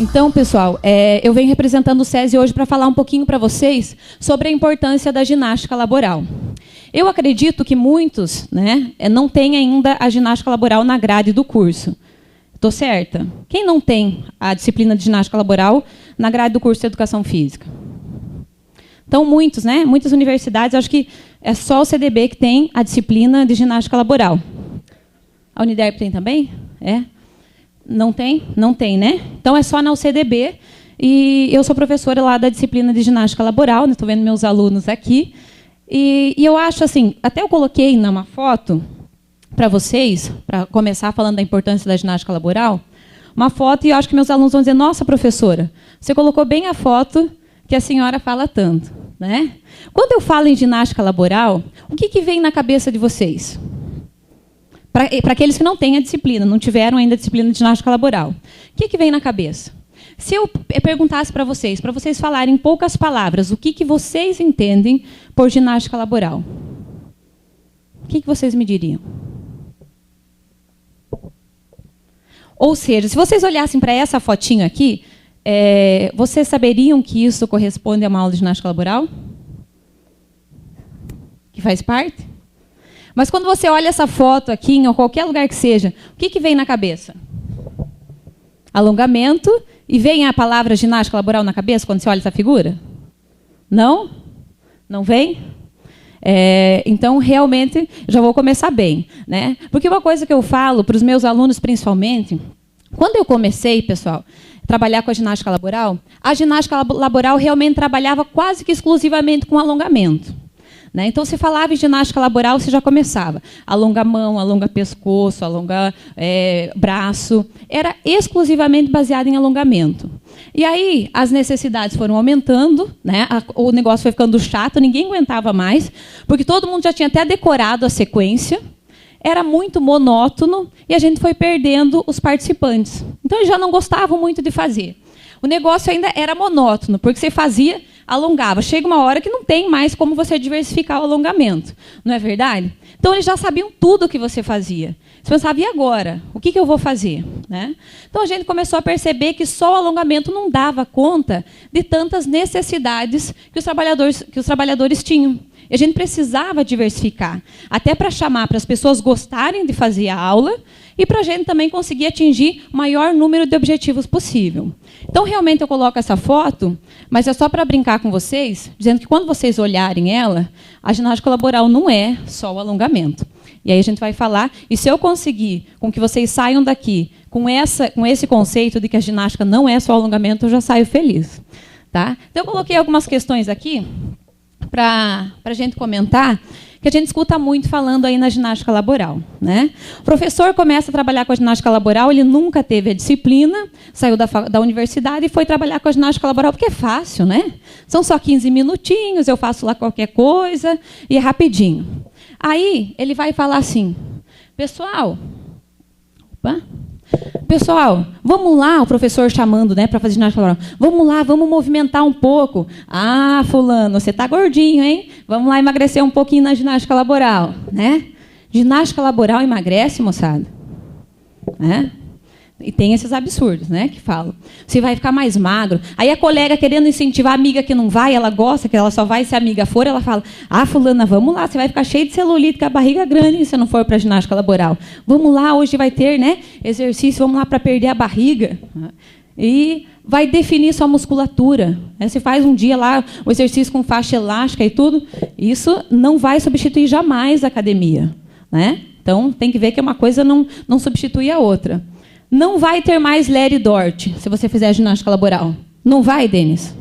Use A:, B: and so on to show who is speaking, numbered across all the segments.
A: Então, pessoal, eu venho representando o SESI hoje para falar um pouquinho para vocês sobre a importância da ginástica laboral. Eu acredito que muitos, né, não têm ainda a ginástica laboral na grade do curso. Estou certa? Quem não tem a disciplina de ginástica laboral na grade do curso de Educação Física? Então, muitos, né? Muitas universidades, acho que é só o CDB que tem a disciplina de ginástica laboral. A Uniderp tem também? É? Não tem? Não tem, né? Então, é só na UCDB. E eu sou professora lá da disciplina de ginástica laboral, estou vendo meus alunos aqui. E eu acho assim, até eu coloquei numa foto para vocês, para começar falando da importância da ginástica laboral, uma foto, e eu acho que meus alunos vão dizer, nossa, professora, você colocou bem a foto que a senhora fala tanto, né? Quando eu falo em ginástica laboral, o que vem na cabeça de vocês? Para aqueles que não têm a disciplina, não tiveram ainda a disciplina de ginástica laboral, o que vem na cabeça? Se eu perguntasse para vocês falarem em poucas palavras, o que vocês entendem por ginástica laboral? O que vocês me diriam? Ou seja, se vocês olhassem para essa fotinho aqui, vocês saberiam que isso corresponde a uma aula de ginástica laboral? Que faz parte? Mas quando você olha essa foto aqui, em qualquer lugar que seja, o que vem na cabeça? Alongamento. E vem a palavra ginástica laboral na cabeça quando você olha essa figura? Não? Não vem? Então, realmente, já vou começar bem, né? Porque uma coisa que eu falo para os meus alunos, principalmente, quando eu comecei, pessoal, a trabalhar com a ginástica laboral realmente trabalhava quase que exclusivamente com alongamento. Né? Então, se falava em ginástica laboral, você já começava. Alonga mão, alonga pescoço, alonga braço. Era exclusivamente baseado em alongamento. E aí, as necessidades foram aumentando, né? O negócio foi ficando chato, ninguém aguentava mais, porque todo mundo já tinha até decorado a sequência. Era muito monótono e a gente foi perdendo os participantes. Então, eles já não gostavam muito de fazer. O negócio ainda era monótono, porque você fazia, alongava. Chega uma hora que não tem mais como você diversificar o alongamento. Não é verdade? Então, eles já sabiam tudo o que você fazia. Você pensava, e agora? O que eu vou fazer? Né? Então, a gente começou a perceber que só o alongamento não dava conta de tantas necessidades que os trabalhadores tinham. E a gente precisava diversificar, até para chamar para as pessoas gostarem de fazer a aula e para a gente também conseguir atingir o maior número de objetivos possível. Então, realmente, eu coloco essa foto, mas é só para brincar com vocês, dizendo que quando vocês olharem ela, a ginástica laboral não é só o alongamento. E aí a gente vai falar, e se eu conseguir com que vocês saiam daqui com esse conceito de que a ginástica não é só alongamento, eu já saio feliz. Tá? Então, eu coloquei algumas questões aqui para a gente comentar, que a gente escuta muito falando aí na ginástica laboral. Né? O professor começa a trabalhar com a ginástica laboral, ele nunca teve a disciplina, saiu da universidade e foi trabalhar com a ginástica laboral, porque é fácil, né? São só 15 minutinhos, eu faço lá qualquer coisa e é rapidinho. Aí ele vai falar assim, pessoal, vamos lá, o professor chamando, né, para fazer ginástica laboral. Vamos lá, vamos movimentar um pouco. Ah, fulano, você está gordinho, hein? Vamos lá emagrecer um pouquinho na ginástica laboral. Né? Ginástica laboral emagrece, moçada? Né? E tem esses absurdos, né, que falam. Você vai ficar mais magro. Aí a colega querendo incentivar a amiga que não vai, ela gosta, que ela só vai se a amiga for, ela fala, ah, fulana, vamos lá, você vai ficar cheio de celulite, com a barriga grande se não for para a ginástica laboral. Vamos lá, hoje vai ter, né, exercício, vamos lá para perder a barriga. E vai definir sua musculatura. Você faz um dia lá o exercício com faixa elástica e tudo, isso não vai substituir jamais a academia. Né? Então, tem que ver que uma coisa não substitui a outra. Não vai ter mais Larry Dort se você fizer ginástica laboral. Não vai, Denis?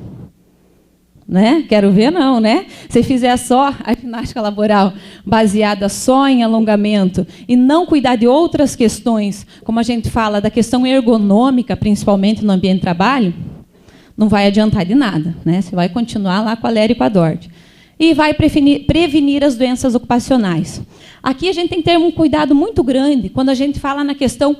A: Né? Quero ver, não, né? Se fizer só a ginástica laboral baseada só em alongamento e não cuidar de outras questões, como a gente fala, da questão ergonômica, principalmente no ambiente de trabalho, não vai adiantar de nada. Né? Você vai continuar lá com a Larry e com a Dort. E vai prevenir as doenças ocupacionais. Aqui a gente tem que ter um cuidado muito grande quando a gente fala na questão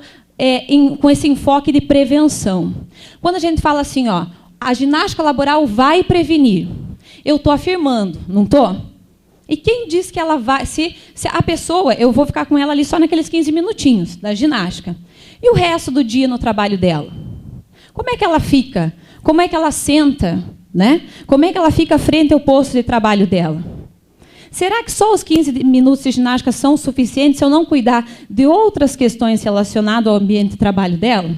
A: com esse enfoque de prevenção. Quando a gente fala assim, ó, a ginástica laboral vai prevenir, eu estou afirmando, não estou? E quem diz que ela vai... Se a pessoa, eu vou ficar com ela ali só naqueles 15 minutinhos da ginástica. E o resto do dia no trabalho dela? como é que ela fica? Como é que ela senta? Né? Como é que ela fica frente ao posto de trabalho dela? Será que só os 15 minutos de ginástica são suficientes se eu não cuidar de outras questões relacionadas ao ambiente de trabalho dela?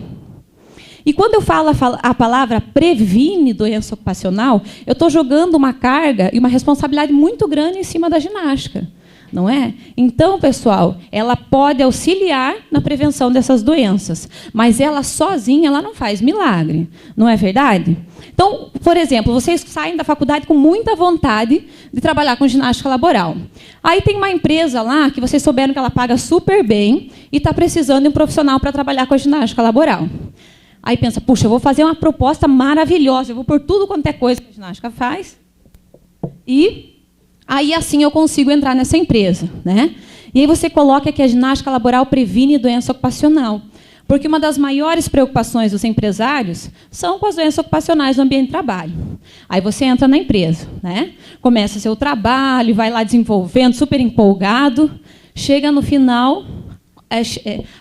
A: E quando eu falo a palavra previne doença ocupacional, eu estou jogando uma carga e uma responsabilidade muito grande em cima da ginástica, não é? Então, pessoal, ela pode auxiliar na prevenção dessas doenças, mas ela sozinha ela não faz milagre, não é verdade? Então, por exemplo, vocês saem da faculdade com muita vontade de trabalhar com ginástica laboral. Aí tem uma empresa lá que vocês souberam que ela paga super bem e está precisando de um profissional para trabalhar com a ginástica laboral. Aí pensa, puxa, eu vou fazer uma proposta maravilhosa, eu vou pôr tudo quanto é coisa que a ginástica faz, e aí assim eu consigo entrar nessa empresa, né? E aí você coloca que a ginástica laboral previne doença ocupacional, porque uma das maiores preocupações dos empresários são com as doenças ocupacionais no ambiente de trabalho. Aí você entra na empresa, né? Começa seu trabalho, vai lá desenvolvendo, super empolgado, chega no final,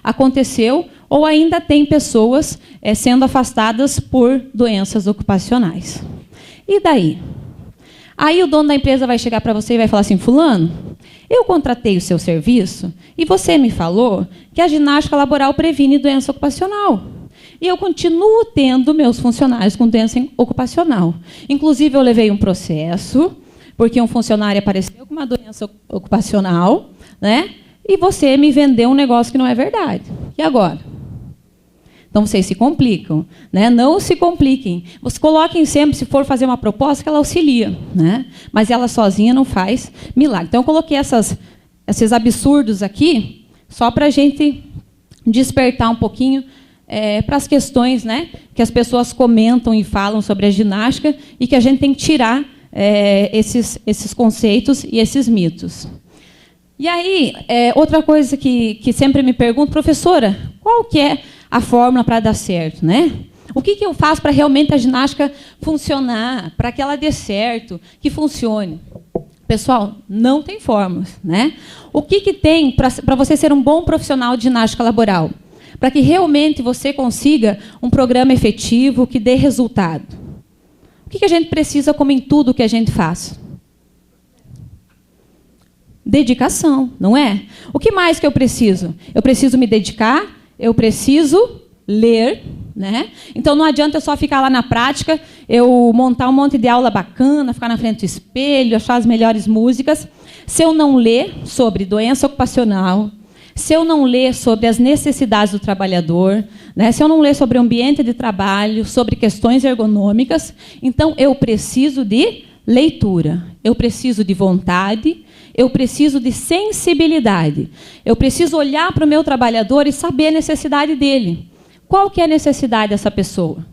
A: aconteceu, ou ainda tem pessoas sendo afastadas por doenças ocupacionais. E daí? Aí o dono da empresa vai chegar para você e vai falar assim, fulano, eu contratei o seu serviço e você me falou que a ginástica laboral previne doença ocupacional. E eu continuo tendo meus funcionários com doença ocupacional. Inclusive, eu levei um processo, porque um funcionário apareceu com uma doença ocupacional, né? E você me vendeu um negócio que não é verdade. E agora? Então, vocês se complicam, né? Não se compliquem. Vocês coloquem sempre, se for fazer uma proposta, que ela auxilia, né? Mas ela sozinha não faz milagre. Então, eu coloquei esses absurdos aqui, só para a gente despertar um pouquinho para as questões, né, que as pessoas comentam e falam sobre a ginástica e que a gente tem que tirar esses conceitos e esses mitos. E aí, outra coisa que sempre me pergunto, professora, qual que é a fórmula para dar certo, né? O que eu faço para realmente a ginástica funcionar, para que ela dê certo, que funcione? Pessoal, não tem fórmulas, né? O que tem para você ser um bom profissional de ginástica laboral? Para que realmente você consiga um programa efetivo que dê resultado. O que a gente precisa, como em tudo que a gente faz? Dedicação, não é? O que mais que eu preciso? Eu preciso me dedicar, eu preciso ler, né? Então não adianta eu só ficar lá na prática, eu montar um monte de aula bacana, ficar na frente do espelho, achar as melhores músicas, se eu não ler sobre doença ocupacional, se eu não ler sobre as necessidades do trabalhador, né? Se eu não ler sobre o ambiente de trabalho, sobre questões ergonômicas, então eu preciso de leitura, eu preciso de vontade, eu preciso de sensibilidade. Eu preciso olhar para o meu trabalhador e saber a necessidade dele. Qual que é a necessidade dessa pessoa?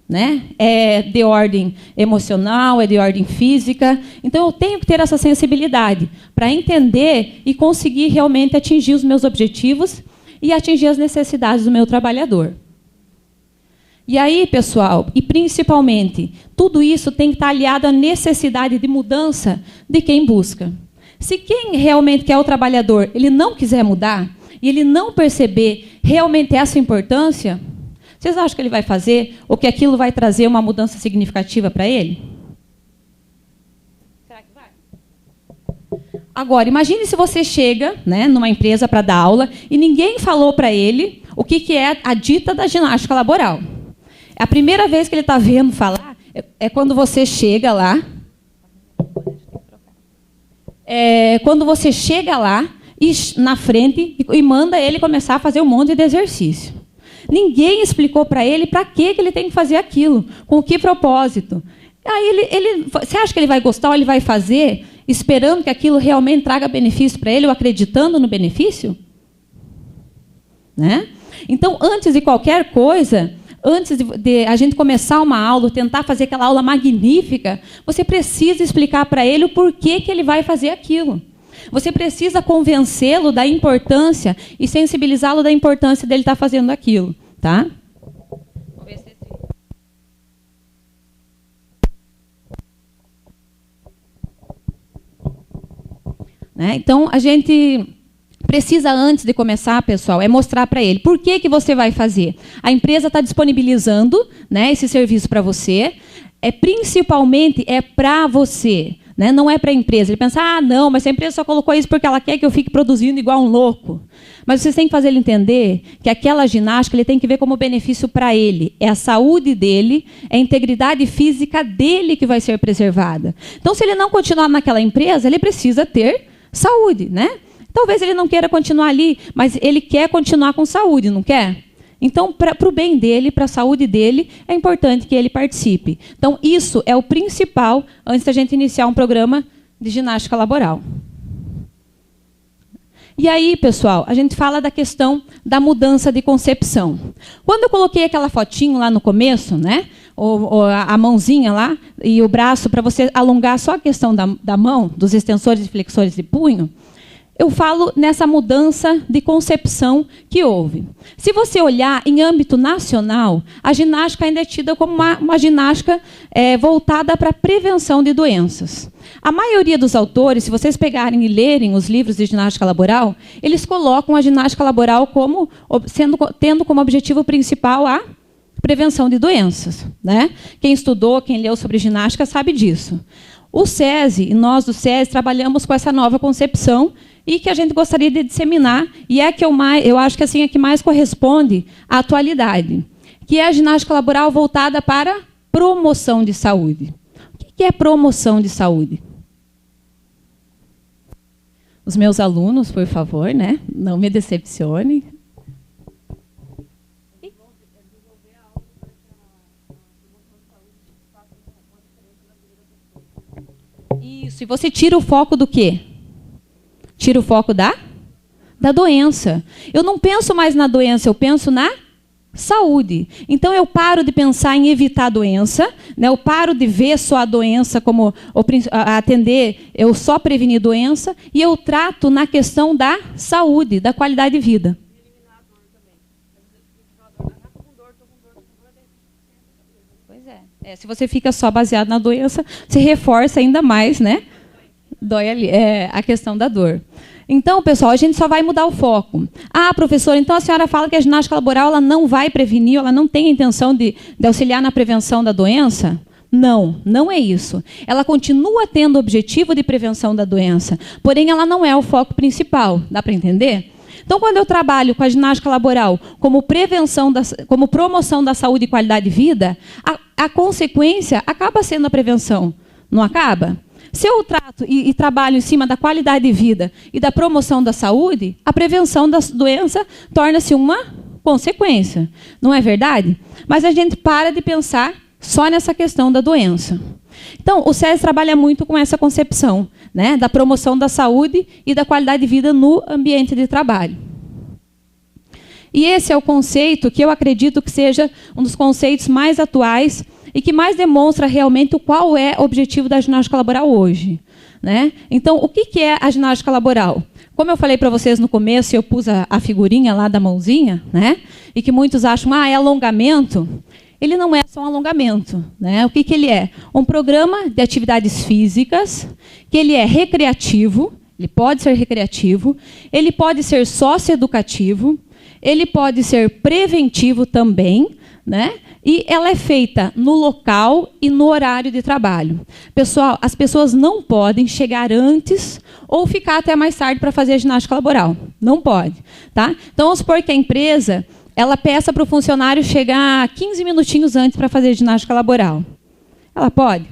A: Né? É de ordem emocional, é de ordem física. Então, eu tenho que ter essa sensibilidade para entender e conseguir realmente atingir os meus objetivos e atingir as necessidades do meu trabalhador. E aí, pessoal, e principalmente, tudo isso tem que estar aliado à necessidade de mudança de quem busca. Se quem realmente quer o trabalhador, ele não quiser mudar, e ele não perceber realmente essa importância, vocês acham que ele vai fazer, ou que aquilo vai trazer uma mudança significativa para ele? Será que vai? Agora, imagine se você chega, né, numa empresa para dar aula, e ninguém falou para ele o que é a dita da ginástica laboral. A primeira vez que ele está vendo falar é quando você chega lá, quando você chega lá e, na frente e manda ele começar a fazer um monte de exercício. Ninguém explicou para ele para que ele tem que fazer aquilo, com que propósito. Aí você acha que ele vai gostar ou ele vai fazer esperando que aquilo realmente traga benefício para ele ou acreditando no benefício? Né? Então, antes de qualquer coisa, antes de a gente começar uma aula, tentar fazer aquela aula magnífica, você precisa explicar para ele o porquê que ele vai fazer aquilo. Você precisa convencê-lo da importância e sensibilizá-lo da importância dele estar fazendo aquilo. Tá? Vamos ver se né? Então, a gente precisa, antes de começar, pessoal, é mostrar para ele por que você vai fazer. A empresa está disponibilizando, né, esse serviço para você, principalmente é para você, né, não é para a empresa. Ele pensa, não, mas a empresa só colocou isso porque ela quer que eu fique produzindo igual um louco. Mas vocês têm que fazer ele entender que aquela ginástica ele tem que ver como benefício para ele. É a saúde dele, é a integridade física dele que vai ser preservada. Então, se ele não continuar naquela empresa, ele precisa ter saúde, né? Talvez ele não queira continuar ali, mas ele quer continuar com saúde, não quer? Então, para o bem dele, para a saúde dele, é importante que ele participe. Então, isso é o principal antes da gente iniciar um programa de ginástica laboral. E aí, pessoal, a gente fala da questão da mudança de concepção. Quando eu coloquei aquela fotinho lá no começo, né, a mãozinha lá e o braço, para você alongar só a questão da mão, dos extensores e flexores de punho, eu falo nessa mudança de concepção que houve. Se você olhar em âmbito nacional, a ginástica ainda é tida como uma ginástica voltada para a prevenção de doenças. A maioria dos autores, se vocês pegarem e lerem os livros de ginástica laboral, eles colocam a ginástica laboral como tendo como objetivo principal a prevenção de doenças, né? Quem estudou, quem leu sobre ginástica sabe disso. O SESI, e nós do SESI, trabalhamos com essa nova concepção e que a gente gostaria de disseminar, e é que eu acho que assim, é que mais corresponde à atualidade, que é a ginástica laboral voltada para promoção de saúde. O que é promoção de saúde? Os meus alunos, por favor, né? Não me decepcionem. Isso, e você tira o foco do quê? Tira o foco da doença. Eu não penso mais na doença, eu penso na saúde. Então, eu paro de pensar em evitar a doença, né? Eu paro de ver só a doença como atender, eu só prevenir doença, e eu trato na questão da saúde, da qualidade de vida. Pois é. Se você fica só baseado na doença, você reforça ainda mais, né? Dói ali, a questão da dor. Então, pessoal, a gente só vai mudar o foco. Professora, então a senhora fala que a ginástica laboral ela não vai prevenir, ela não tem a intenção de auxiliar na prevenção da doença? Não, não é isso. Ela continua tendo o objetivo de prevenção da doença, porém ela não é o foco principal. Dá para entender? Então, quando eu trabalho com a ginástica laboral como como promoção da saúde e qualidade de vida, a consequência acaba sendo a prevenção. Não acaba? Se eu trato e trabalho em cima da qualidade de vida e da promoção da saúde, a prevenção da doença torna-se uma consequência. Não é verdade? Mas a gente para de pensar só nessa questão da doença. Então, o SESI trabalha muito com essa concepção, né, da promoção da saúde e da qualidade de vida no ambiente de trabalho. E esse é o conceito que eu acredito que seja um dos conceitos mais atuais e que mais demonstra realmente qual é o objetivo da ginástica laboral hoje, né? Então, o que é a ginástica laboral? Como eu falei para vocês no começo, eu pus a figurinha lá da mãozinha, né? E que muitos acham, é alongamento. Ele não é só um alongamento, né? O que ele é? Um programa de atividades físicas, que ele é recreativo, ele pode ser recreativo, ele pode ser socioeducativo, ele pode ser preventivo também, né? E ela é feita no local e no horário de trabalho. Pessoal, as pessoas não podem chegar antes ou ficar até mais tarde para fazer a ginástica laboral. Não pode, tá? Então, vamos supor que a empresa ela peça para o funcionário chegar 15 minutinhos antes para fazer a ginástica laboral. Ela pode?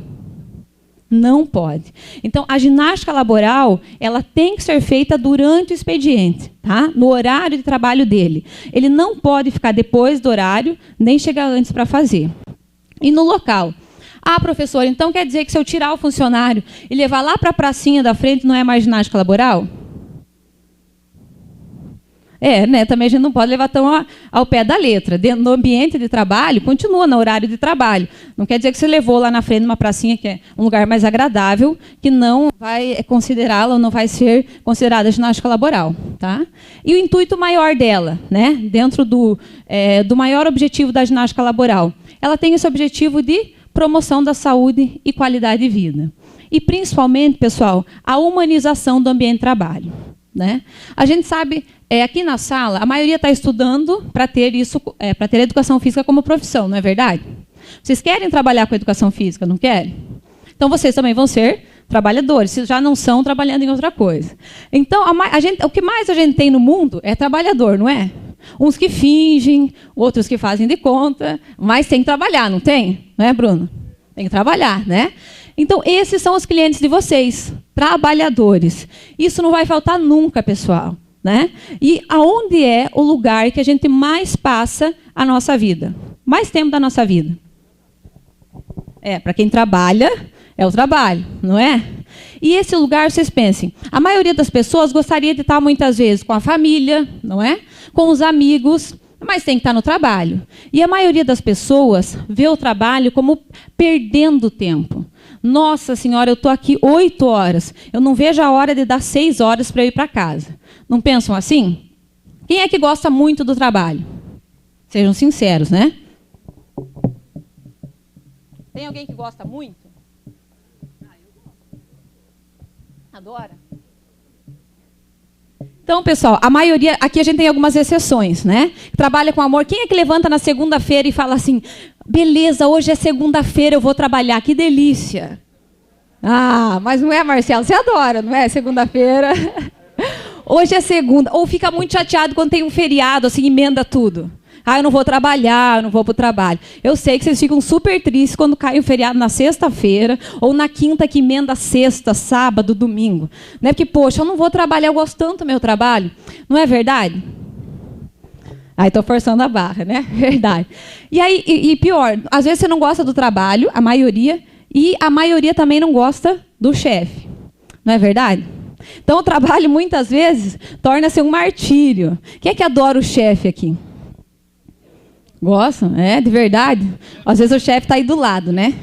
A: Não pode. Então, a ginástica laboral ela tem que ser feita durante o expediente, tá? No horário de trabalho dele. Ele não pode ficar depois do horário, nem chegar antes para fazer. E no local. Professora, então quer dizer que se eu tirar o funcionário e levar lá para a pracinha da frente, não é mais ginástica laboral? Né? Também a gente não pode levar tão ao pé da letra. No ambiente de trabalho, continua no horário de trabalho. Não quer dizer que você levou lá na frente uma pracinha que é um lugar mais agradável, que não vai considerá-la ou não vai ser considerada ginástica laboral. Tá? E o intuito maior dela, né? Dentro do maior objetivo da ginástica laboral, ela tem esse objetivo de promoção da saúde e qualidade de vida. E, principalmente, pessoal, a humanização do ambiente de trabalho. né? A gente sabe, aqui na sala, a maioria está estudando para ter isso, para ter educação física como profissão, não é verdade? Vocês querem trabalhar com educação física, não querem? Então vocês também vão ser trabalhadores, se já não são trabalhando em outra coisa. Então o que mais a gente tem no mundo é trabalhador, não é? Uns que fingem, outros que fazem de conta, mas tem que trabalhar, não tem? Não é, Bruno? Tem que trabalhar, né? Então, esses são os clientes de vocês, trabalhadores. Isso não vai faltar nunca, pessoal, né? E aonde é o lugar que a gente mais passa a nossa vida? Mais tempo da nossa vida? Para quem trabalha, é o trabalho, não é? E esse lugar, vocês pensem, a maioria das pessoas gostaria de estar muitas vezes com a família, não é? Com os amigos, mas tem que estar no trabalho. E a maioria das pessoas vê o trabalho como perdendo tempo. Nossa senhora, eu estou aqui 8 horas. Eu não vejo a hora de dar 6 horas para eu ir para casa. Não pensam assim? Quem é que gosta muito do trabalho? Sejam sinceros, né? Tem alguém que gosta muito? Adora? Então, pessoal, a maioria... Aqui a gente tem algumas exceções, né? Trabalha com amor. Quem é que levanta na segunda-feira e fala assim, beleza, hoje é segunda-feira, eu vou trabalhar, que delícia. Ah, mas não é, Marcelo? Você adora, não é? Segunda-feira. Hoje é segunda. Ou fica muito chateado quando tem um feriado, assim, emenda tudo. Ah, eu não vou trabalhar, eu não vou para o trabalho. Eu sei que vocês ficam super tristes quando cai um feriado na sexta-feira ou na quinta que emenda sexta, sábado, domingo. Né? Porque, poxa, eu não vou trabalhar, eu gosto tanto do meu trabalho. Não é verdade? Aí estou forçando a barra, né? Verdade. E aí, e pior, às vezes você não gosta do trabalho, a maioria, e a maioria também não gosta do chefe. Não é verdade? Então, o trabalho, muitas vezes, torna-se um martírio. Quem é que adora o chefe aqui? Gostam? É, de verdade? Às vezes o chefe está aí do lado, né?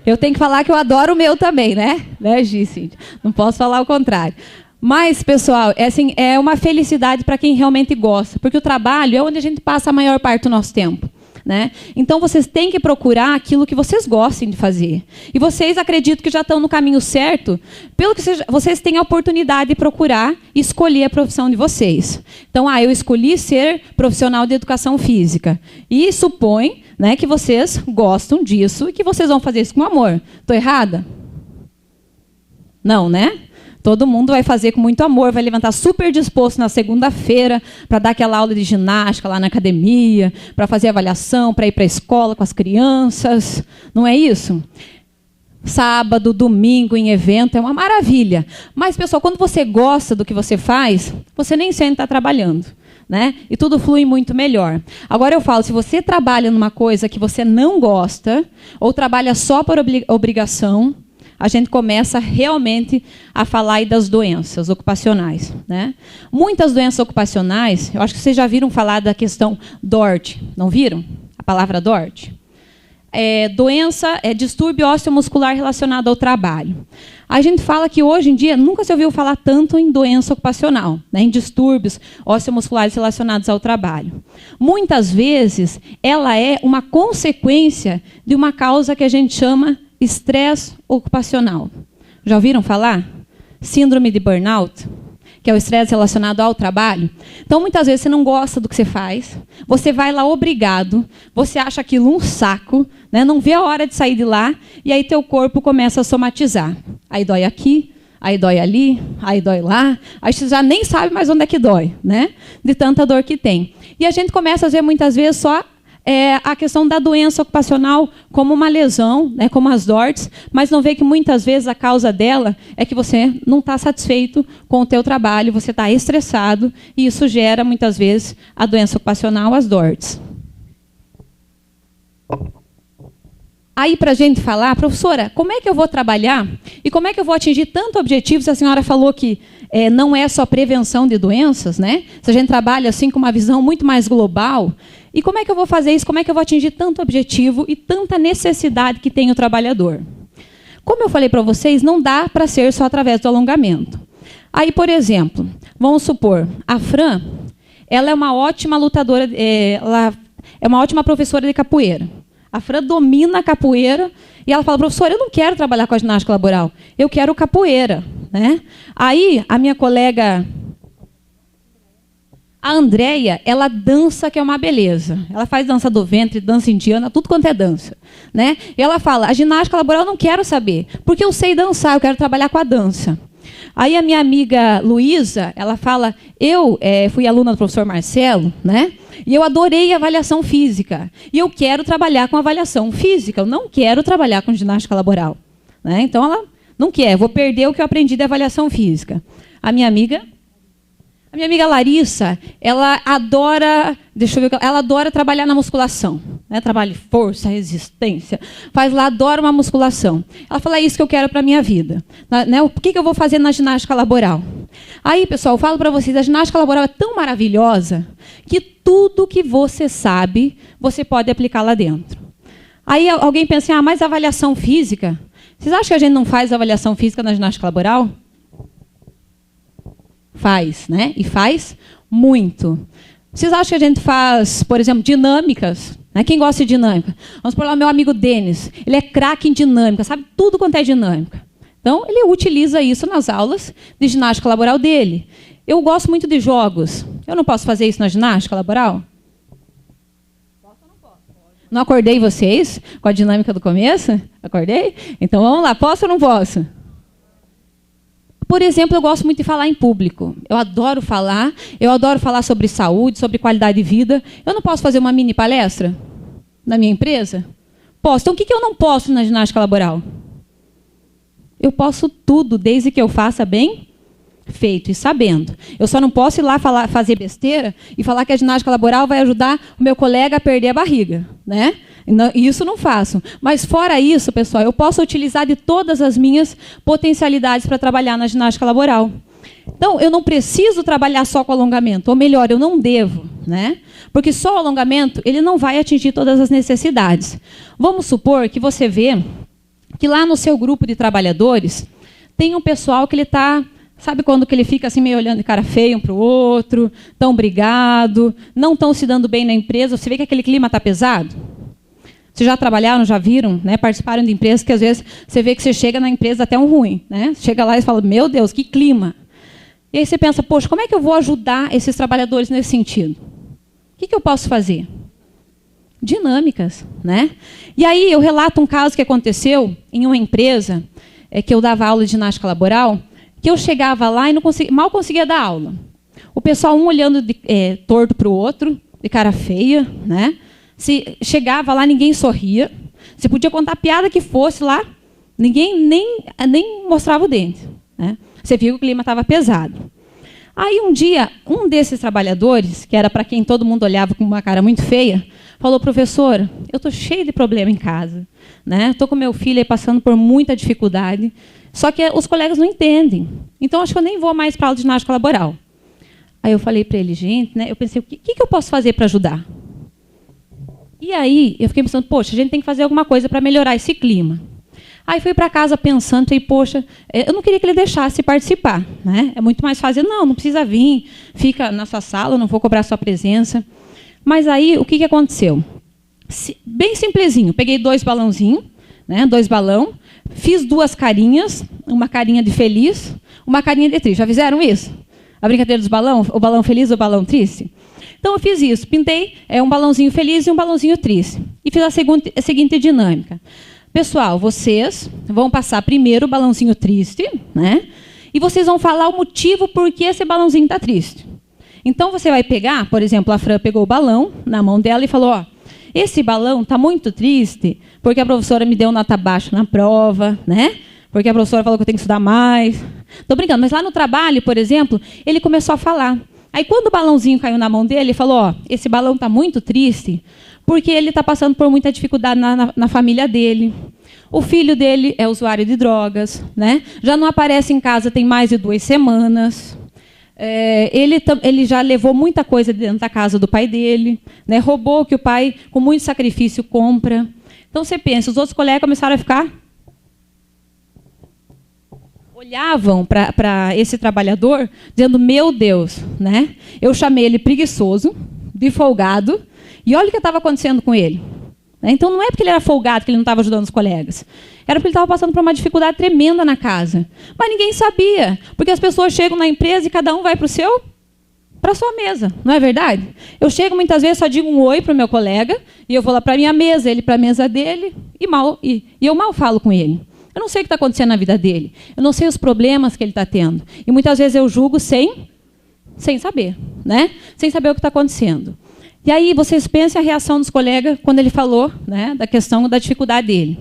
A: Eu tenho que falar que eu adoro o meu também, né? Né, Gi, Cíntia? Não posso falar o contrário. Mas, pessoal, é uma felicidade para quem realmente gosta, porque o trabalho é onde a gente passa a maior parte do nosso tempo. Né? Então, vocês têm que procurar aquilo que vocês gostem de fazer. E vocês acreditam que já estão no caminho certo, pelo que vocês têm a oportunidade de procurar e escolher a profissão de vocês. Então, eu escolhi ser profissional de educação física. E supõe, né, que vocês gostam disso e que vocês vão fazer isso com amor. Estou errada? Não, né? Todo mundo vai fazer com muito amor, vai levantar super disposto na segunda-feira para dar aquela aula de ginástica lá na academia, para fazer avaliação, para ir para a escola com as crianças. Não é isso? Sábado, domingo, em evento, é uma maravilha. Mas, pessoal, quando você gosta do que você faz, você nem sempre está trabalhando. Né? E tudo flui muito melhor. Agora eu falo, se você trabalha numa coisa que você não gosta, ou trabalha só por obrigação, a gente começa realmente a falar aí das doenças ocupacionais. Né? Muitas doenças ocupacionais, eu acho que vocês já viram falar da questão DORT, não viram? A palavra DORT? Distúrbio osteomuscular relacionado ao trabalho. A gente fala que hoje em dia nunca se ouviu falar tanto em doença ocupacional, né, em distúrbios osteomusculares relacionados ao trabalho. Muitas vezes ela é uma consequência de uma causa que a gente chama estresse ocupacional. Já ouviram falar? Síndrome de burnout, que é o estresse relacionado ao trabalho. Então, muitas vezes, você não gosta do que você faz, você vai lá obrigado, você acha aquilo um saco, né? Não vê a hora de sair de lá, e aí teu corpo começa a somatizar. Aí dói aqui, aí dói ali, aí dói lá, aí você já nem sabe mais onde é que dói, né? De tanta dor que tem. E a gente começa a ver, muitas vezes, só a questão da doença ocupacional como uma lesão, né, como as DORTs, mas não vê que muitas vezes a causa dela é que você não está satisfeito com o teu trabalho, você está estressado, e isso gera, muitas vezes, a doença ocupacional, as DORTs. Aí, para a gente falar, professora, como é que eu vou trabalhar e como é que eu vou atingir tanto objetivo? Se a senhora falou que não é só prevenção de doenças, né? Se a gente trabalha assim com uma visão muito mais global, e como é que eu vou fazer isso? Como é que eu vou atingir tanto objetivo e tanta necessidade que tem o trabalhador? Como eu falei para vocês, não dá para ser só através do alongamento. Aí, por exemplo, vamos supor, a Fran, ela é uma ótima lutadora, ela é uma ótima professora de capoeira. A Fran domina a capoeira e ela fala, professora, eu não quero trabalhar com a ginástica laboral, eu quero capoeira. Né? Aí, a minha colega A Andréia, ela dança, que é uma beleza. Ela faz dança do ventre, dança indiana, tudo quanto é dança. Né? E ela fala, a ginástica laboral eu não quero saber, porque eu sei dançar, eu quero trabalhar com a dança. Aí a minha amiga Luísa, ela fala, eu fui aluna do professor Marcelo, né? E eu adorei a avaliação física. E eu quero trabalhar com avaliação física, eu não quero trabalhar com ginástica laboral. Né? Então ela não quer, vou perder o que eu aprendi de avaliação física. A minha amiga Larissa, ela adora trabalhar na musculação, né? Trabalha força, resistência, faz lá, adora uma musculação. Ela fala, é isso que eu quero para a minha vida. Né? O que eu vou fazer na ginástica laboral? Aí, pessoal, eu falo para vocês, a ginástica laboral é tão maravilhosa que tudo que você sabe, você pode aplicar lá dentro. Aí alguém pensa, mas avaliação física? Vocês acham que a gente não faz avaliação física na ginástica laboral? Faz, né? E faz muito. Vocês acham que a gente faz, por exemplo, dinâmicas? Né? Quem gosta de dinâmica? Vamos por lá, meu amigo Denis. Ele é craque em dinâmica, sabe tudo quanto é dinâmica. Então, ele utiliza isso nas aulas de ginástica laboral dele. Eu gosto muito de jogos. Eu não posso fazer isso na ginástica laboral? Posso ou não posso? Não acordei vocês com a dinâmica do começo? Acordei? Então, vamos lá. Posso ou não posso? Por exemplo, eu gosto muito de falar em público. Eu adoro falar sobre saúde, sobre qualidade de vida. Eu não posso fazer uma mini palestra na minha empresa? Posso. Então, o que eu não posso na ginástica laboral? Eu posso tudo, desde que eu faça bem feito e sabendo. Eu só não posso ir lá fazer besteira e falar que a ginástica laboral vai ajudar o meu colega a perder a barriga. Né? Isso não faço. Mas, fora isso, pessoal, eu posso utilizar de todas as minhas potencialidades para trabalhar na ginástica laboral. Então, eu não preciso trabalhar só com alongamento. Ou melhor, eu não devo. Né? Porque só o alongamento ele não vai atingir todas as necessidades. Vamos supor que você vê que lá no seu grupo de trabalhadores tem um pessoal que ele está... Sabe quando que ele fica assim meio olhando de cara feia um para o outro, tão brigado, não estão se dando bem na empresa, você vê que aquele clima está pesado? Vocês já trabalharam, já viram, né? Participaram de empresas que às vezes você vê que você chega na empresa até um ruim. Né? Chega lá e fala, meu Deus, que clima. E aí você pensa, poxa, como é que eu vou ajudar esses trabalhadores nesse sentido? O que eu posso fazer? Dinâmicas. Né? E aí eu relato um caso que aconteceu em uma empresa que eu dava aula de ginástica laboral, que eu chegava lá e mal conseguia dar aula. O pessoal um olhando torto para o outro, de cara feia. Né? Se chegava lá, ninguém sorria. Você podia contar a piada que fosse lá, ninguém nem mostrava o dente. Né? Você viu que o clima estava pesado. Aí um dia, um desses trabalhadores, que era para quem todo mundo olhava com uma cara muito feia, falou, professora, eu estou cheio de problema em casa. Estou com meu filho aí passando por muita dificuldade. Só que os colegas não entendem. Então, acho que eu nem vou mais para a aula de ginástica laboral. Aí eu falei para ele, gente, né, eu pensei, o que eu posso fazer para ajudar? E aí, eu fiquei pensando, poxa, a gente tem que fazer alguma coisa para melhorar esse clima. Aí fui para casa pensando, falei, poxa, eu não queria que ele deixasse participar. Né? É muito mais fácil, não precisa vir, fica na sua sala, não vou cobrar sua presença. Mas aí, o que aconteceu? Bem simplesinho, peguei 2 balãozinhos, né, 2 balão, fiz 2 carinhas, uma carinha de feliz, uma carinha de triste. Já fizeram isso? A brincadeira dos balões? O balão feliz e o balão triste? Então, eu fiz isso. Pintei um balãozinho feliz e um balãozinho triste. E fiz a seguinte dinâmica. Pessoal, vocês vão passar primeiro o balãozinho triste, né? E vocês vão falar o motivo por que esse balãozinho está triste. Então, você vai pegar, por exemplo, a Fran pegou o balão na mão dela e falou, esse balão está muito triste porque a professora me deu nota baixa na prova, né? Porque a professora falou que eu tenho que estudar mais. Estou brincando, mas lá no trabalho, por exemplo, ele começou a falar. Aí, quando o balãozinho caiu na mão dele, ele falou, esse balão está muito triste porque ele está passando por muita dificuldade na família dele. O filho dele é usuário de drogas, né? Já não aparece em casa tem mais de 2 semanas. Ele já levou muita coisa dentro da casa do pai dele, né? Roubou o que o pai, com muito sacrifício, compra. Então, você pensa, os outros colegas começaram a ficar... Olhavam para esse trabalhador, dizendo, meu Deus, né? Eu chamei ele preguiçoso, de folgado, e olha o que estava acontecendo com ele. Então, não é porque ele era folgado que ele não estava ajudando os colegas. Era porque ele estava passando por uma dificuldade tremenda na casa. Mas ninguém sabia, porque as pessoas chegam na empresa e cada um vai para o seu para sua mesa, não é verdade? Eu chego muitas vezes, só digo um oi para o meu colega, e eu vou lá para a minha mesa, ele para a mesa dele, e eu mal falo com ele. Eu não sei o que está acontecendo na vida dele, eu não sei os problemas que ele está tendo. E muitas vezes eu julgo sem saber, né? Sem saber o que está acontecendo. E aí vocês pensem a reação dos colegas quando ele falou, né, da questão da dificuldade dele.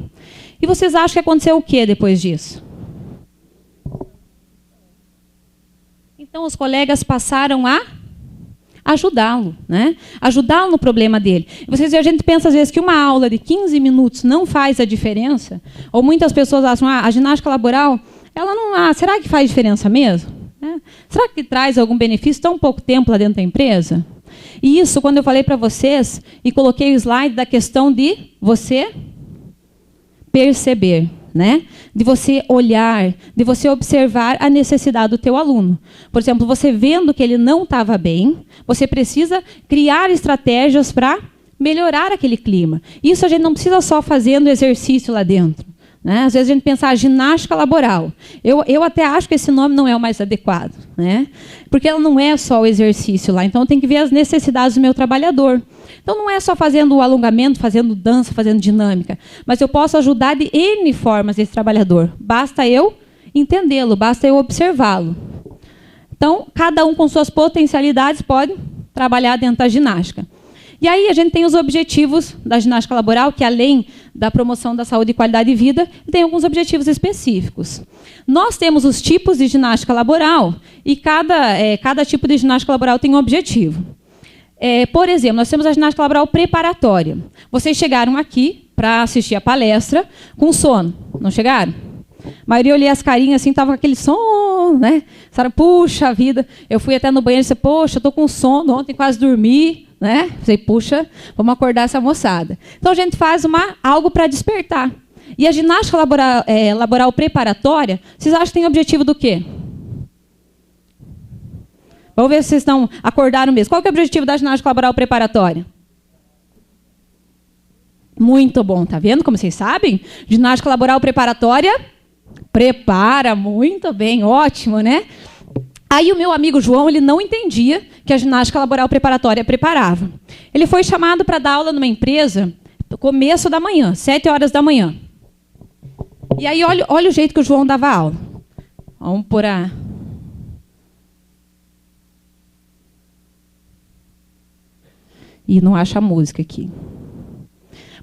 A: E vocês acham que aconteceu o quê depois disso? Então, os colegas passaram a ajudá-lo, né? Ajudá-lo no problema dele. A gente pensa, às vezes, que uma aula de 15 minutos não faz a diferença, ou muitas pessoas acham, a ginástica laboral, ela não... será que faz diferença mesmo? Será que traz algum benefício tão pouco tempo lá dentro da empresa? E isso, quando eu falei para vocês, e coloquei o slide da questão de você perceber, né? De você olhar, de você observar a necessidade do teu aluno. Por exemplo, você vendo que ele não estava bem, você precisa criar estratégias para melhorar aquele clima. Isso a gente não precisa só fazendo exercício lá dentro, né? Às vezes a gente pensa ginástica laboral. Eu até acho que esse nome não é o mais adequado, né? Porque ela não é só o exercício lá. Então, eu tenho que ver as necessidades do meu trabalhador. Então, não é só fazendo o alongamento, fazendo dança, fazendo dinâmica. Mas eu posso ajudar de N formas esse trabalhador. Basta eu entendê-lo, basta eu observá-lo. Então, cada um com suas potencialidades pode trabalhar dentro da ginástica. E aí a gente tem os objetivos da ginástica laboral, que além da promoção da saúde e qualidade de vida, tem alguns objetivos específicos. Nós temos os tipos de ginástica laboral, e cada tipo de ginástica laboral tem um objetivo. Por exemplo, nós temos a ginástica laboral preparatória. Vocês chegaram aqui para assistir a palestra com sono, não chegaram? A maioria, eu olhei as carinhas assim, estava com aquele sono, né? Puxa vida, eu fui até no banheiro e disse, poxa, estou com sono, ontem quase dormi, né? Falei, puxa, vamos acordar essa moçada. Então, a gente faz algo para despertar. E a ginástica laboral preparatória, vocês acham que tem objetivo do quê? Vamos ver se vocês acordaram mesmo. Qual que é o objetivo da ginástica laboral preparatória? Muito bom, tá vendo como vocês sabem? Ginástica laboral preparatória prepara, muito bem, ótimo, né? Aí o meu amigo João, ele não entendia que a ginástica laboral preparatória preparava. Ele foi chamado para dar aula numa empresa no começo da manhã, 7 horas da manhã. E aí olha o jeito que o João dava aula. Vamos por a... E não acha a música aqui.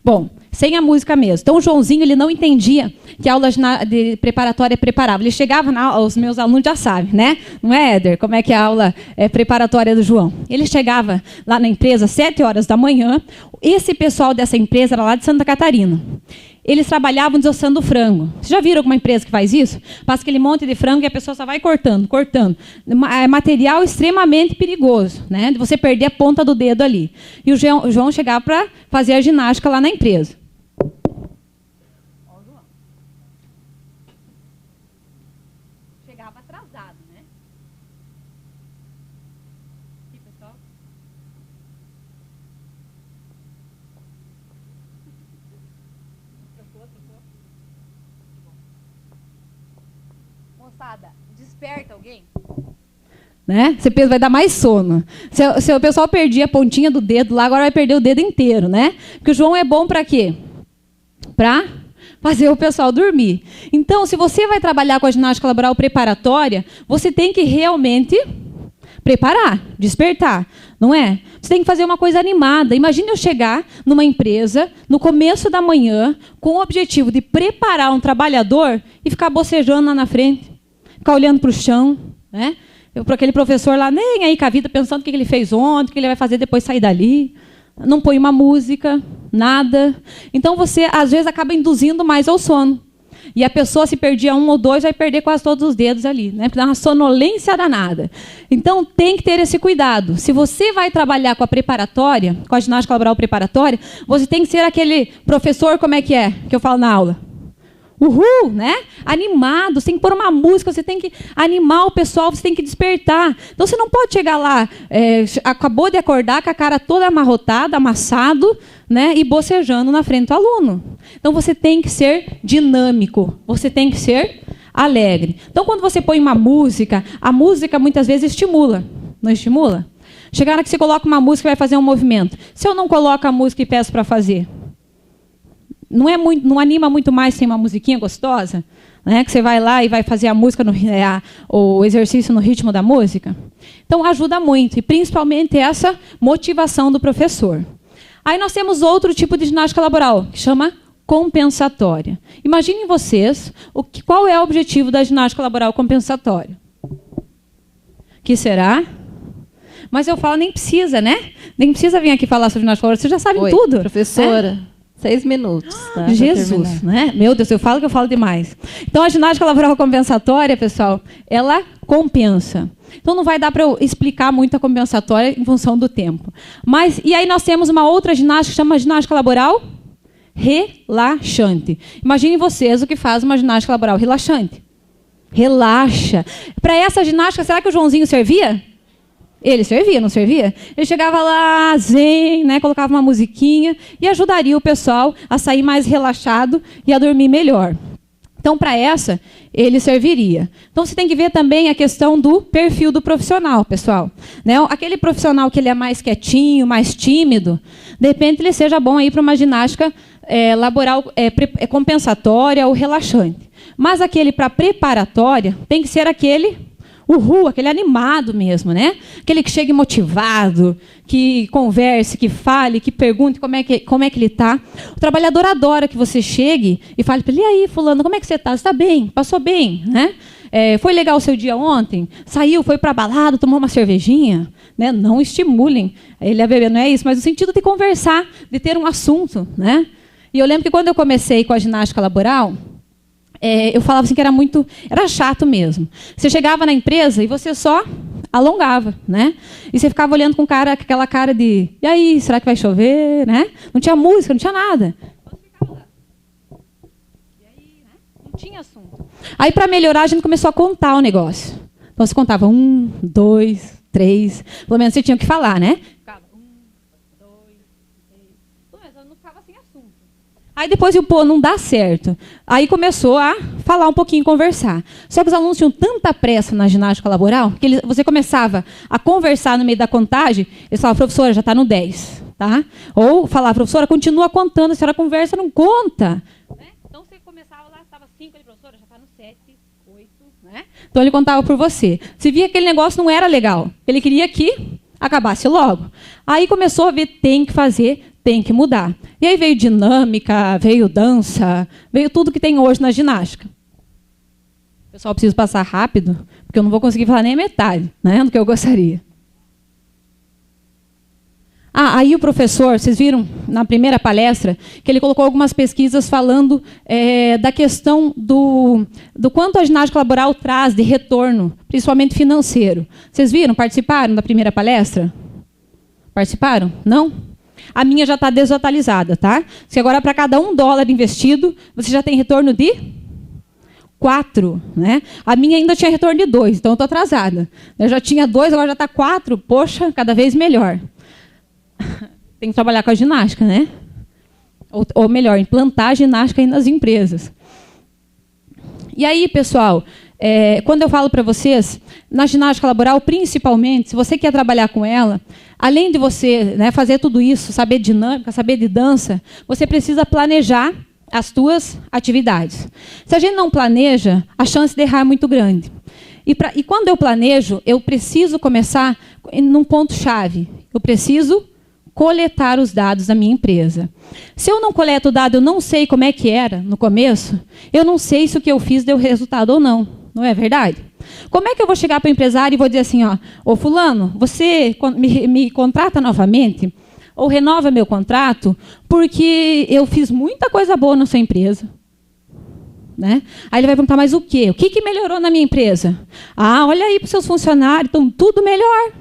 A: Bom, sem a música mesmo. Então, o Joãozinho, ele não entendia que a aula de preparatória preparava. Ele chegava, os meus alunos já sabem, né? Não é, Éder? Como é que é a aula preparatória do João? Ele chegava lá na empresa, 7 horas da manhã. Esse pessoal dessa empresa era lá de Santa Catarina. Eles trabalhavam desossando frango. Vocês já viram alguma empresa que faz isso? Passa aquele monte de frango e a pessoa só vai cortando. É material extremamente perigoso, né? De você perder a ponta do dedo ali. E o João chegava para fazer a ginástica lá na empresa. Chegava atrasado, né? Aqui, pessoal. Moçada, desperta alguém? Né? Você pensa, vai dar mais sono. Se o pessoal perdia a pontinha do dedo lá, agora vai perder o dedo inteiro, né? Porque o João é bom para quê? Para fazer o pessoal dormir. Então, se você vai trabalhar com a ginástica laboral preparatória, você tem que realmente preparar, despertar, não é? Você tem que fazer uma coisa animada. Imagine eu chegar numa empresa, no começo da manhã, com o objetivo de preparar um trabalhador e ficar bocejando lá na frente, ficar olhando para o chão, né? Para aquele professor lá, nem aí com a vida, pensando o que ele fez ontem, o que ele vai fazer depois sair dali. Não põe uma música, nada. Então, você, às vezes, acaba induzindo mais ao sono. E a pessoa, se perdia 1 ou 2, vai perder quase todos os dedos ali, né? Porque dá uma sonolência danada. Então, tem que ter esse cuidado. Se você vai trabalhar com a preparatória, com a ginástica laboral preparatória, você tem que ser aquele professor, como é que eu falo na aula? Uhul, né? Animado, você tem que pôr uma música, você tem que animar o pessoal, você tem que despertar. Então, você não pode chegar lá, acabou de acordar com a cara toda amarrotada, amassado, né? E bocejando na frente do aluno. Então, você tem que ser dinâmico, você tem que ser alegre. Então, quando você põe uma música, a música muitas vezes estimula. Não estimula? Chegar na que você coloca uma música e vai fazer um movimento. Se eu não coloco a música e peço para fazer, não anima muito mais sem uma musiquinha gostosa? Né? Que você vai lá e vai fazer a música, o exercício no ritmo da música. Então, ajuda muito, e principalmente essa motivação do professor. Aí nós temos outro tipo de ginástica laboral, que chama compensatória. Imaginem vocês qual é o objetivo da ginástica laboral compensatória. Que será? Mas eu falo, nem precisa, né? Nem precisa vir aqui falar sobre ginástica laboral, vocês já sabem tudo.
B: Professora, 6 minutos. Tá,
A: Jesus, né? Meu Deus, eu falo que eu falo demais. Então, a ginástica laboral compensatória, pessoal, ela compensa. Então, não vai dar para eu explicar muito a compensatória em função do tempo. Mas, e aí nós temos uma outra ginástica que chama ginástica laboral relaxante. Imaginem vocês o que faz uma ginástica laboral relaxante. Relaxa. Para essa ginástica, será que o Joãozinho servia? Ele servia, não servia? Ele chegava lá, zen, né, colocava uma musiquinha e ajudaria o pessoal a sair mais relaxado e a dormir melhor. Então, para essa, ele serviria. Então, você tem que ver também a questão do perfil do profissional, pessoal. Né? Aquele profissional que ele é mais quietinho, mais tímido, de repente ele seja bom para uma ginástica laboral compensatória ou relaxante. Mas aquele para preparatória tem que ser aquele aquele animado mesmo, né? Aquele que chegue motivado, que converse, que fale, que pergunte como é que ele está. O trabalhador adora que você chegue e fale para ele: e aí, fulano, como é que você está? Você está bem? Passou bem? Né? Foi legal o seu dia ontem? Saiu, foi para a balada, tomou uma cervejinha? Né? Não estimulem ele a beber, não é isso, mas no sentido de conversar, de ter um assunto. Né? E eu lembro que quando eu comecei com a ginástica laboral, eu falava assim que era chato mesmo. Você chegava na empresa e você só alongava, né? E você ficava olhando com aquela cara de: e aí, será que vai chover? Né? Não tinha música, não tinha nada. Então, você ficava lá. E aí, né? Não tinha assunto. Aí, para melhorar, a gente começou a contar o negócio. Então, você contava 1, 2, 3. Pelo menos você tinha o que falar, né? Ficava 1, 2, 3. Pelo menos eu não ficava sem assunto. Aí depois, não dá certo. Aí começou a falar um pouquinho, conversar. Só que os alunos tinham tanta pressa na ginástica laboral que você começava a conversar no meio da contagem, eles falavam: professora, já está no 10. Tá? Ou falava: professora, continua contando, a senhora conversa, não conta. Né? Então você começava lá, estava 5, ele: professora, já está no 7, 8. Né? Então ele contava por você. Se via que aquele negócio não era legal, ele queria que acabasse logo. Aí começou a ver: tem que fazer, tem que mudar. E aí veio dinâmica, veio dança, veio tudo que tem hoje na ginástica. Pessoal, preciso passar rápido, porque eu não vou conseguir falar nem a metade, né, do que eu gostaria. Aí o professor, vocês viram na primeira palestra, que ele colocou algumas pesquisas falando da questão do quanto a ginástica laboral traz de retorno, principalmente financeiro. Vocês viram? Participaram da primeira palestra? Participaram? Não? A minha já está desatualizada, tá? Se agora para cada $1 investido, você já tem retorno de 4, né? A minha ainda tinha retorno de 2, então eu estou atrasada. Eu já tinha 2, agora já está 4. Poxa, cada vez melhor. Tem que trabalhar com a ginástica, né? Ou melhor, implantar a ginástica aí nas empresas. E aí, pessoal, quando eu falo para vocês, na ginástica laboral, principalmente, se você quer trabalhar com ela, além de você, né, fazer tudo isso, saber dinâmica, saber de dança, você precisa planejar as suas atividades. Se a gente não planeja, a chance de errar é muito grande. E quando eu planejo, eu preciso começar num ponto-chave. Eu preciso coletar os dados da minha empresa. Se eu não coleto o dado, eu não sei como é que era no começo, eu não sei se o que eu fiz deu resultado ou não. Não é verdade? Como é que eu vou chegar para o empresário e vou dizer assim: ô fulano, você me contrata novamente? Ou renova meu contrato? Porque eu fiz muita coisa boa na sua empresa. Né? Aí ele vai perguntar: mas o quê? O que melhorou na minha empresa? Olha aí para os seus funcionários, estão tudo melhor.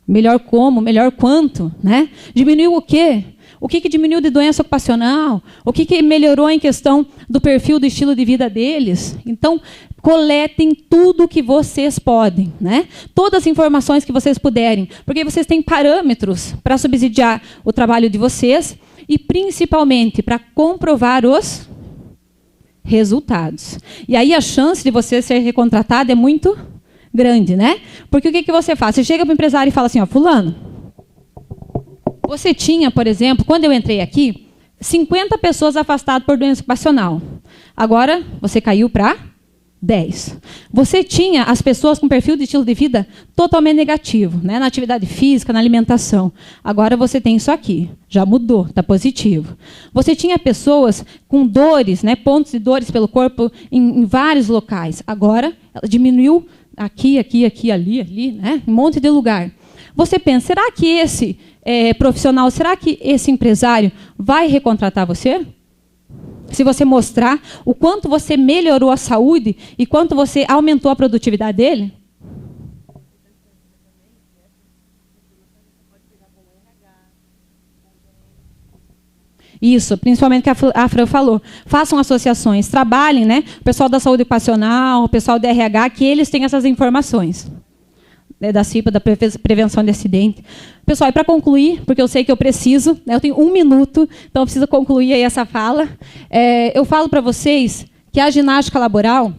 A: Melhor como? Melhor quanto? Né? Diminuiu o quê? O que diminuiu de doença ocupacional? O que melhorou em questão do perfil, do estilo de vida deles? Então, coletem tudo o que vocês podem, né? Todas as informações que vocês puderem, porque vocês têm parâmetros para subsidiar o trabalho de vocês e, principalmente, para comprovar os resultados. E aí a chance de você ser recontratado é muito grande, né? Porque o que, que você faz? Você chega para o empresário e fala assim, ó, fulano, você tinha, por exemplo, quando eu entrei aqui, 50 pessoas afastadas por doença ocupacional. Agora, você caiu para 10. Você tinha as pessoas com perfil de estilo de vida totalmente negativo, né? Na atividade física, na alimentação. Agora você tem isso aqui. Já mudou, está positivo. Você tinha pessoas com dores, né? Pontos de dores pelo corpo em vários locais. Agora ela diminuiu aqui, ali, né? Um monte de lugar. Você pensa, será que esse profissional, será que esse empresário vai recontratar você? Se você mostrar o quanto você melhorou a saúde e quanto você aumentou a produtividade dele? Isso, principalmente que a Fran falou. Façam associações, trabalhem, né? O pessoal da saúde ocupacional, o pessoal do RH, que eles têm essas informações. Da CIPA, da prevenção de acidente. Pessoal, e para concluir, porque eu sei que eu preciso, né, eu tenho 1 minuto, então eu preciso concluir aí essa fala. Eu falo para vocês que a ginástica laboral,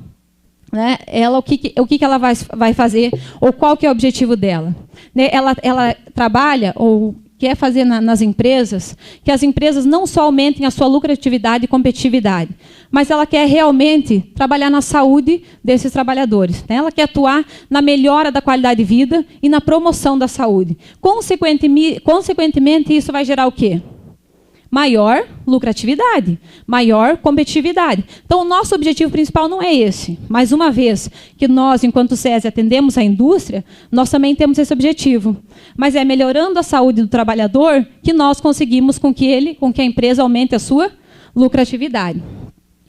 A: né, o que ela vai fazer, ou qual que é o objetivo dela. Né, ela trabalha, ou quer fazer nas empresas, que as empresas não só aumentem a sua lucratividade e competitividade, mas ela quer realmente trabalhar na saúde desses trabalhadores. Né? Ela quer atuar na melhora da qualidade de vida e na promoção da saúde. Consequentemente, isso vai gerar o quê? Maior lucratividade, maior competitividade. Então, o nosso objetivo principal não é esse. Mais uma vez, que nós, enquanto SESI, atendemos a indústria, nós também temos esse objetivo. Mas é melhorando a saúde do trabalhador que nós conseguimos com que a empresa aumente a sua lucratividade.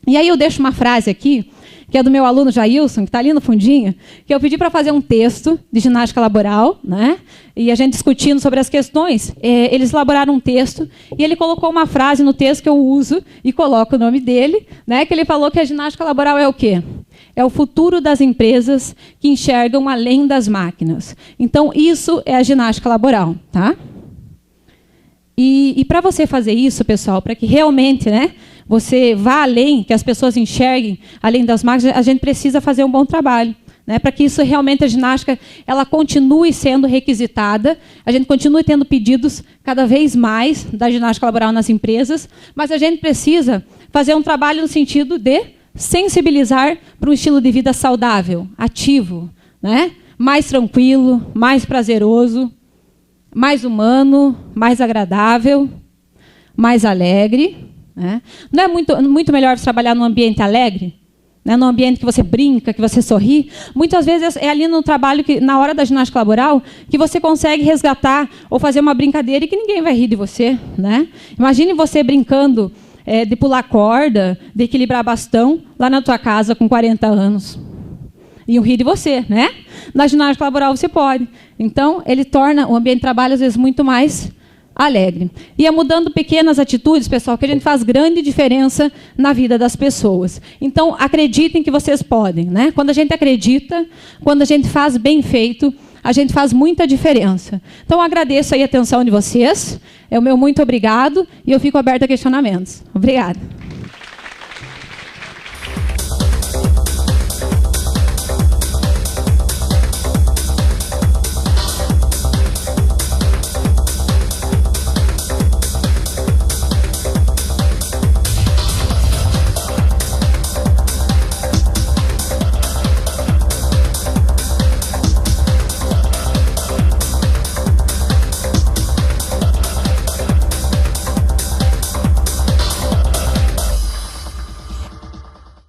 A: E aí eu deixo uma frase aqui, que é do meu aluno Jailson, que está ali no fundinho, que eu pedi para fazer um texto de ginástica laboral, né? E a gente discutindo sobre as questões, eles elaboraram um texto e ele colocou uma frase no texto que eu uso e coloco o nome dele, né? Que ele falou que a ginástica laboral é o quê? É o futuro das empresas que enxergam além das máquinas. Então, isso é a ginástica laboral, tá? E para você fazer isso, pessoal, para que realmente, né, você vá além, que as pessoas enxerguem além das máquinas, a gente precisa fazer um bom trabalho. Né, para que isso realmente, a ginástica, ela continue sendo requisitada, a gente continue tendo pedidos cada vez mais da ginástica laboral nas empresas, mas a gente precisa fazer um trabalho no sentido de sensibilizar para um estilo de vida saudável, ativo, né, mais tranquilo, mais prazeroso, mais humano, mais agradável, mais alegre. Né? Não é muito melhor trabalhar num ambiente alegre? Né? Num ambiente que você brinca, que você sorri? Muitas vezes é ali no trabalho, na hora da ginástica laboral, que você consegue resgatar ou fazer uma brincadeira e que ninguém vai rir de você. Né? Imagine você brincando de pular corda, de equilibrar bastão, lá na tua casa com 40 anos. Iam rir de você, né? Na ginástica laboral você pode. Então, ele torna o ambiente de trabalho, às vezes, muito mais alegre. E é mudando pequenas atitudes, pessoal, que a gente faz grande diferença na vida das pessoas. Então, acreditem que vocês podem. Né? Quando a gente acredita, quando a gente faz bem feito, a gente faz muita diferença. Então, agradeço aí a atenção de vocês. É o meu muito obrigado e eu fico aberta a questionamentos. Obrigada.